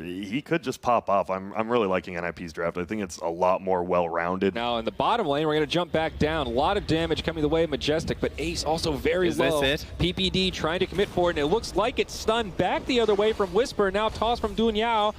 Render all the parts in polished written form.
he could just pop off. I'm really liking NiP's draft. I think it's a lot more well-rounded. Now in the bottom lane, we're going to jump back down. A lot of damage coming the way of Majestic, but Ace also very low. Is this it? PPD trying to commit for it, and it looks like it's stunned back the other way from Whisper. Now toss from Dunyao.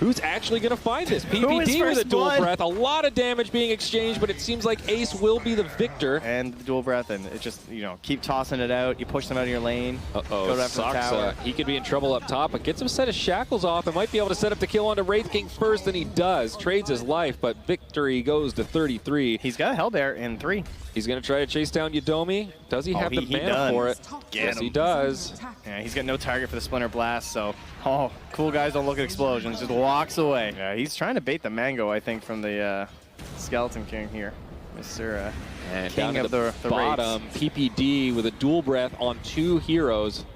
Who's actually going to find this? PPD with a dual breath. A lot of damage being exchanged, but it seems like Ace will be the victor. And the dual breath, and it just, you know, keep tossing it out. You push them out of your lane. Go after the tower. He could be in trouble up top, but gets him a set of shackles off and might be able to set up the kill onto Wraith King first, and he does. Trades his life, but victory goes to 33. He's got a Hellbear in 3. He's going to try to chase down Yudomi. Does he have the mana for it? Yes, he does. Yeah, he's got no target for the Splinter Blast, so, cool guys don't look at explosions, just walks away. Yeah, he's trying to bait the mango, I think, from the Skeleton King here. Mr. And King down of the bottom, raids. PPD with a dual breath on 2 heroes.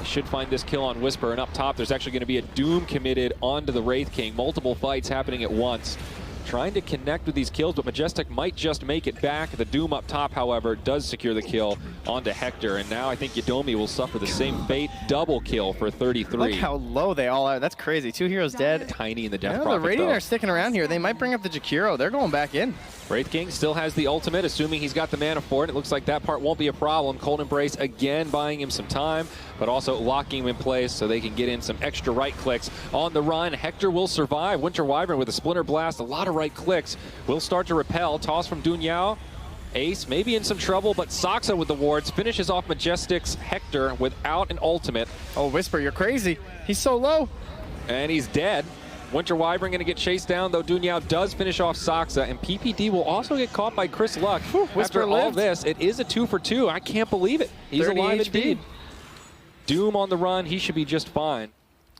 He should find this kill on Whisper, and up top there's actually going to be a Doom committed onto the Wraith King. Multiple fights happening at once. Trying to connect with these kills, but Majestic might just make it back. The Doom up top, however, does secure the kill onto Hector, and now I think Yudomi will suffer the same fate. Double kill for 33. Look how low they all are. That's crazy. 2 heroes dead. Tiny in the death Yeah, prophet, the Radiant though. are sticking around here. They might bring up the Jakiro. They're going back in. Wraith King still has the ultimate, assuming he's got the mana for it. It looks like that part won't be a problem. Cold Embrace again buying him some time, but also locking him in place so they can get in some extra right clicks. On the run, Hector will survive. Winter Wyvern with a Splinter Blast, a lot of right clicks. Will start to repel. Toss from Dunyao. Ace maybe in some trouble, but Saksa with the wards finishes off Majestic's Hector without an ultimate. Oh, Whisper, you're crazy. He's so low. And he's dead. Winter Wyvern going to get chased down, though Dunyao does finish off Saksa, and PPD will also get caught by Chris Luck. Whisper After lived. all this, it is a 2 for 2. I can't believe it. He's 30 alive HP. indeed. Doom on the run. He should be just fine.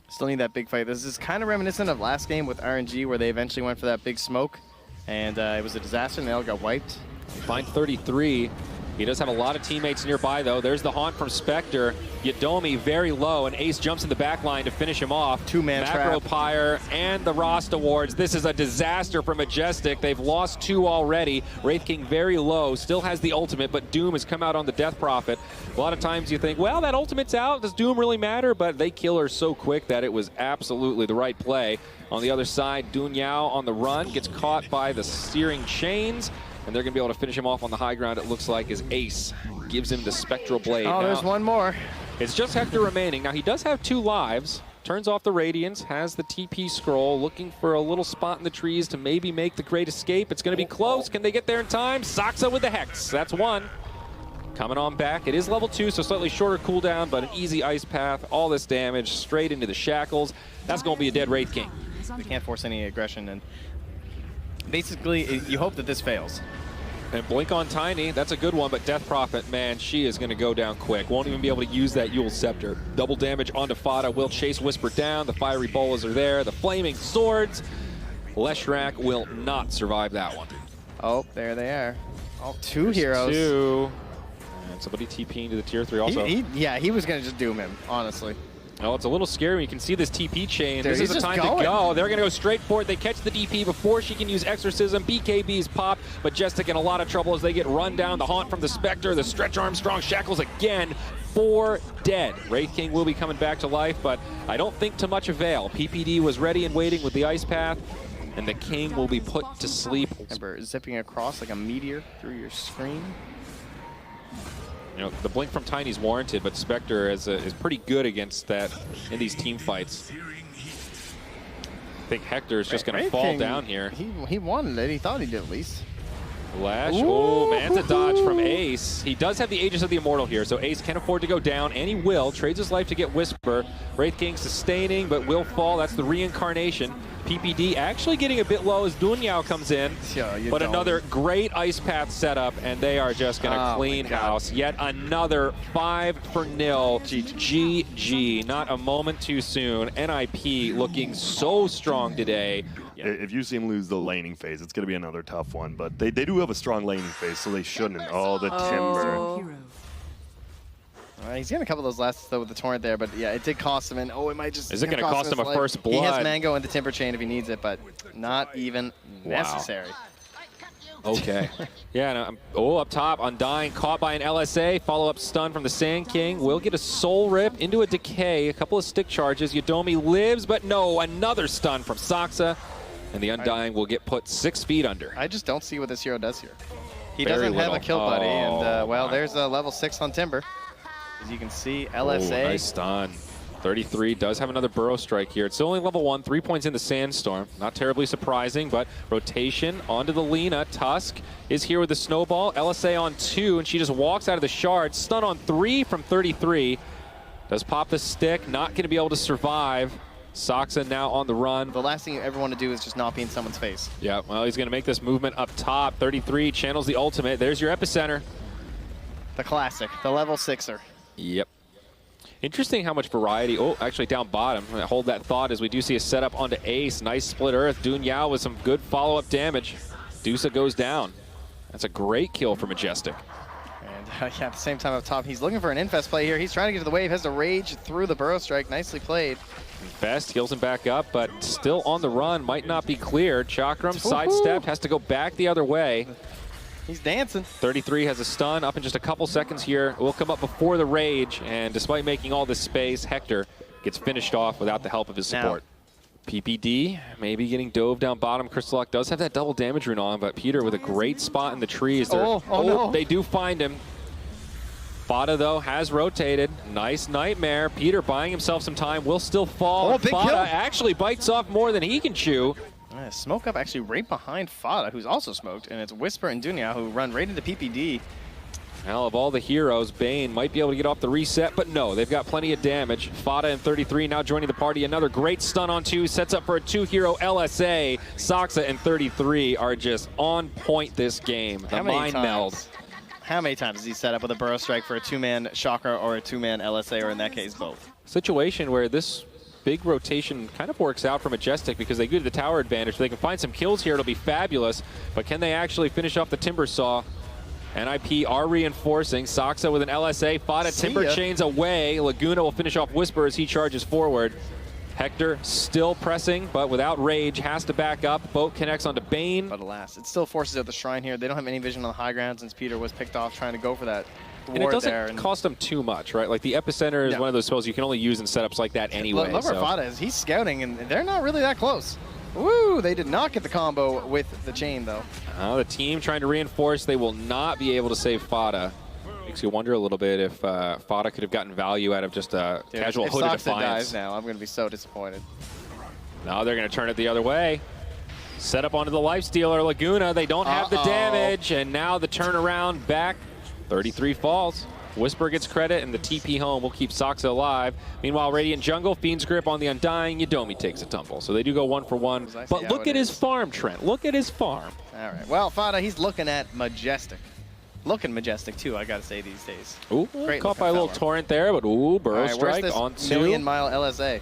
Still need that big fight. This is kind of reminiscent of last game with RNG, where they eventually went for that big smoke, and it was a disaster, and they all got wiped. Find 33. He does have a lot of teammates nearby, though. There's the haunt from Spectre. Yudomi very low, and Ace jumps in the back line to finish him off. 2-man Macro trap. Pyre and the Rost Awards. This is a disaster for Majestic. They've lost 2 already. Wraith King very low, still has the ultimate, but Doom has come out on the Death Prophet. A lot of times you think, well, that ultimate's out. Does Doom really matter? But they kill her so quick that it was absolutely the right play. On the other side, Dunyao on the run, gets caught by the Searing Chains. And they're going to be able to finish him off on the high ground, it looks like, as Ace gives him the Spectral Blade. Oh, there's one more. It's just Hector remaining. Now, he does have 2 lives. Turns off the Radiance, has the TP scroll, looking for a little spot in the trees to maybe make the great escape. It's going to be close. Can they get there in time? Saksa with the Hex. That's 1. Coming on back. It is level 2, so slightly shorter cooldown, but an easy ice path. All this damage straight into the shackles. That's going to be a dead Wraith King. They can't force any aggression, and basically, you hope that this fails. And Blink on Tiny, that's a good one, but Death Prophet, man, she is going to go down quick. Won't even be able to use that Yule Scepter. Double damage onto Fada, will chase Whisper down. The fiery bolas are there, the flaming swords. Leshrac will not survive that one. Oh, there they are. Oh, 2 heroes. 2. And somebody TPing to the tier 3 also. Yeah, he was going to just doom him, honestly. Oh, it's a little scary when you can see this TP chain. There, this is the time to go. They're going to go straight for it. They catch the DP before she can use Exorcism. BKB's pop. Majestic in a lot of trouble as they get run down. The haunt from the Spectre. The Stretch Armstrong shackles again. 4 dead. Wraith King will be coming back to life, but I don't think to much avail. PPD was ready and waiting with the Ice Path, and the King will be put to sleep. Remember, zipping across like a meteor through your screen. You know, the Blink from Tiny's warranted, but Spectre is pretty good against that in these team fights. I think Hector is just going to fall down here. He wanted it. He thought he did at least. Lash. Oh, Manta dodge from Ace. He does have the Aegis of the Immortal here, so Ace can afford to go down, and he will. Trades his life to get Whisper. Wraith King sustaining, but will fall. That's the reincarnation. PPD actually getting a bit low as Dunyao comes in. But another great Ice Path setup, and they are just going to clean house. Yet another 5 for 0. GG. Not a moment too soon. NiP looking so strong today. If you see him lose the laning phase, it's going to be another tough one. But they do have a strong laning phase, so they shouldn't. Oh, the Timber. He's getting a couple of those lasts though with the torrent there, but yeah, it did cost him. And oh, it might just. Is it going to cost him a first blood? He has Mango and the Timber Chain if he needs it, but not even necessary. Okay. Yeah, no, oh, up top, Undying, caught by an LSA, follow-up stun from the Sand King. Will get a soul rip into a decay, a couple of stick charges. Yodomi lives, but no, another stun from Saksa. And the Undying will get put 6 feet under. I just don't see what this hero does here. He Very doesn't have little. a kill buddy, and well, my. there's a level 6 on Timber. As you can see, LSA. Oh, nice stun. 33 does have another burrow strike here. It's still only level 1, 3 points in the Sandstorm. Not terribly surprising, but rotation onto the Lina. Tusk is here with the snowball. LSA on 2, and she just walks out of the shard. Stun on 3 from 33. Does pop the stick, not going to be able to survive. Saksa now on the run. The last thing you ever want to do is just not be in someone's face. Yeah, well, he's going to make this movement up top. 33 channels the ultimate. There's your epicenter. The classic, the level 6er. Yep. Interesting how much variety. Oh, actually down bottom. Hold that thought as we do see a setup onto Ace. Nice split earth. Dun Yao with some good follow-up damage. Dusa goes down. That's a great kill for Majestic. And yeah, at the same time up top, he's looking for an infest play here. He's trying to get to the wave, has to rage through the burrow strike. Nicely played. Best heals him back up, but still on the run. Might not be cleared. Chakram sidestepped, has to go back the other way. He's dancing. 33 has a stun up in just a couple seconds here. Will come up before the rage, and despite making all this space, Hector gets finished off without the help of his support. PPD maybe getting dove down bottom. Crystallock does have that double damage rune on, but Peter with a great spot in the trees. No. They do find him. Fada, though, has rotated. Nice nightmare. Peter buying himself some time, will still fall. Big Fada kill. actually bites off more than he can chew. Smoke up actually right behind Fada, who's also smoked, and it's Whisper and Dunya who run right into PPD. Hell, of all the heroes, Bane might be able to get off the reset, but no, they've got plenty of damage. Fada and 33 now joining the party. Another great stun on 2, sets up for a 2-hero LSA. Saksa and 33 are just on point this game. The mind meld. How many times has he set up with a burrow strike for a 2-man Chakra or a 2-man LSA, or in that case, both? Situation where this big rotation kind of works out for Majestic because they get the tower advantage. If they can find some kills here, it'll be fabulous. But can they actually finish off the Timber Saw? NiP are reinforcing. Saksa with an LSA. Fada Timber chains away. Laguna will finish off Whisper as he charges forward. Hector still pressing, but without rage, has to back up. Boat connects onto Bane. But alas, it still forces out the Shrine here. They don't have any vision on the high ground since Peter was picked off trying to go for that. And it doesn't cost them too much, right? Like the epicenter is one of those spells you can only use in setups like that anyway. Look where Fada is. He's scouting, and they're not really that close. Woo! They did not get the combo with the chain, though. The team trying to reinforce. They will not be able to save Fada. Makes you wonder a little bit if Fada could have gotten value out of just a casual if hooded Saksa defiance. dies now, I'm going to be so disappointed. Now they're going to turn it the other way. Set up onto the Lifestealer. Laguna, they don't have the damage, and now the turnaround back. 33 falls. Whisper gets credit, and the TP home will keep Saksa alive. Meanwhile, Radiant Jungle, Fiend's Grip on the Undying. Yodomi takes a tumble. So they do go 1 for 1. But look at his farm, Trent. Look at his farm. All right. Well, Fada, he's looking at Majestic. Looking Majestic, too, I got to say these days. Ooh, Great caught by a little torrent there, but burrow strike on 2. Million-mile LSA.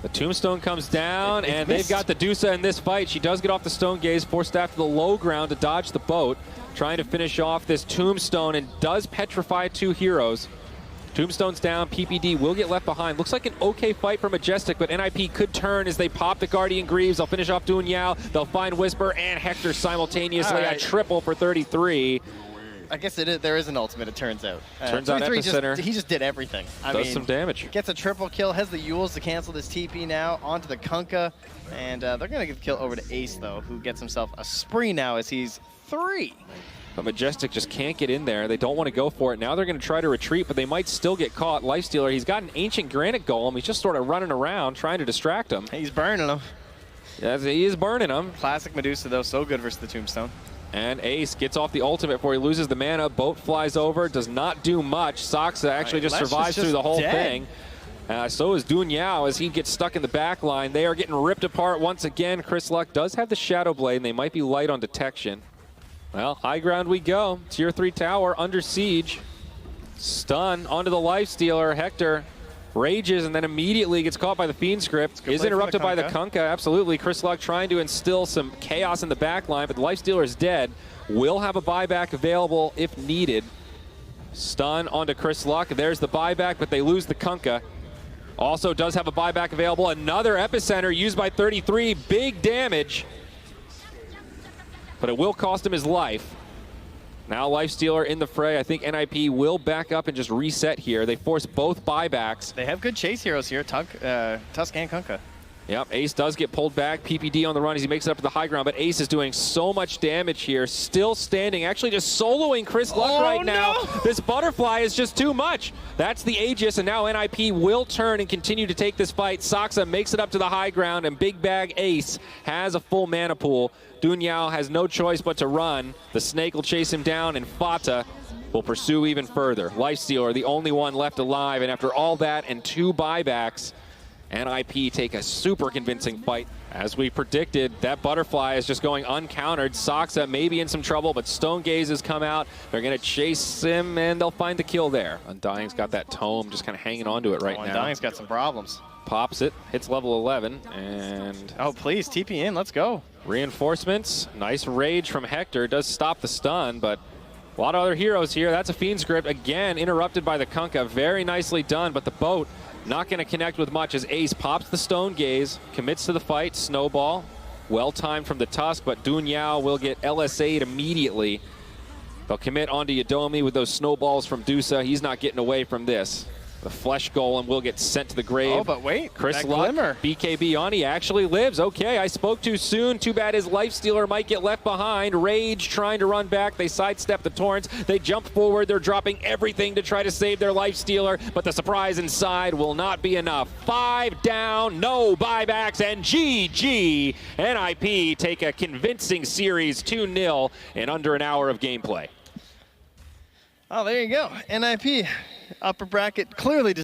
The Tombstone comes down, and they've got the Dusa in this fight. She does get off the Stone Gaze, forced after the low ground to dodge the boat, trying to finish off this Tombstone, and does petrify 2 heroes. Tombstone's down, PPD will get left behind. Looks like an okay fight for Majestic, but NiP could turn as they pop the Guardian Greaves. They'll finish off Dun Yao. They'll find Whisper and Hector simultaneously. A triple for 33. I guess there is an ultimate, it turns out. Turns out Epicenter. He just did everything. I mean, some damage. Gets a triple kill, has the Yules to cancel this TP now, onto the Kunkka. And they're going to give the kill over to Ace, though, who gets himself a spree now as he's 3. But Majestic just can't get in there. They don't want to go for it. Now they're going to try to retreat, but they might still get caught. Lifestealer, he's got an Ancient Granite Golem. He's just sort of running around trying to distract him. He's burning him. Yes, he is burning him. Classic Medusa, though, so good versus the Tombstone. And Ace gets off the ultimate before he loses the mana. Boat flies over, does not do much. Saksa actually just survives through the whole thing. So is Dun Yao as he gets stuck in the back line. They are getting ripped apart once again. Chris Luck does have the Shadow Blade, and they might be light on detection. Well, high ground we go. Tier 3 tower under siege. Stun onto the Lifestealer. Hector rages and then immediately gets caught by the Fiend's Grip. Is interrupted by the Kunkka, absolutely. Chris Luck trying to instill some chaos in the back line, but the Lifestealer is dead. Will have a buyback available if needed. Stun onto Chris Luck. There's the buyback, but they lose the Kunkka. Also does have a buyback available. Another Epicenter used by 33. Big damage. but it will cost him his life. Now Lifestealer in the fray. I think NiP will back up and just reset here. They force both buybacks. They have good chase heroes here, Tusk and Kunkka. Yep, Ace does get pulled back. PPD on the run as he makes it up to the high ground, but Ace is doing so much damage here. Still standing, actually just soloing Chris Luck right now. No. This butterfly is just too much. That's the Aegis, and now NiP will turn and continue to take this fight. Saksa makes it up to the high ground, and Big Bag Ace has a full mana pool. Dunyao has no choice but to run. The Snake will chase him down, and Fata will pursue even further. Lifestealer, the only one left alive, and after all that and 2 buybacks, NiP take a super convincing fight. As we predicted, that butterfly is just going uncountered. Saksa may be in some trouble, but Stone Gaze has come out. They're going to chase him, and they'll find the kill there. Undying's got that tome just kind of hanging onto it right now. Undying's got some problems. Pops it, hits level 11, and... Oh, please, TP in, let's go. Reinforcements, nice rage from Hector. Does stop the stun, but a lot of other heroes here. That's a Fiend's Grip. Again, interrupted by the Kunkka. Very nicely done, but the boat not going to connect with much as Ace pops the Stone Gaze, commits to the fight, Snowball. Well timed from the Tusk, but Dunyao will get LSA'd immediately. They'll commit onto Yadomi with those snowballs from Dusa. He's not getting away from this. The Flesh Golem will get sent to the grave. Oh, but wait, Chris that Luck, glimmer. BKB on, he actually lives. Okay, I spoke too soon. Too bad his Lifestealer might get left behind. Rage trying to run back. They sidestep the Torrents. They jump forward. They're dropping everything to try to save their Lifestealer, but the surprise inside will not be enough. 5 down, no buybacks, and GG. NiP take a convincing series 2-0 in under an hour of gameplay. Oh, there you go. NiP, upper bracket, clearly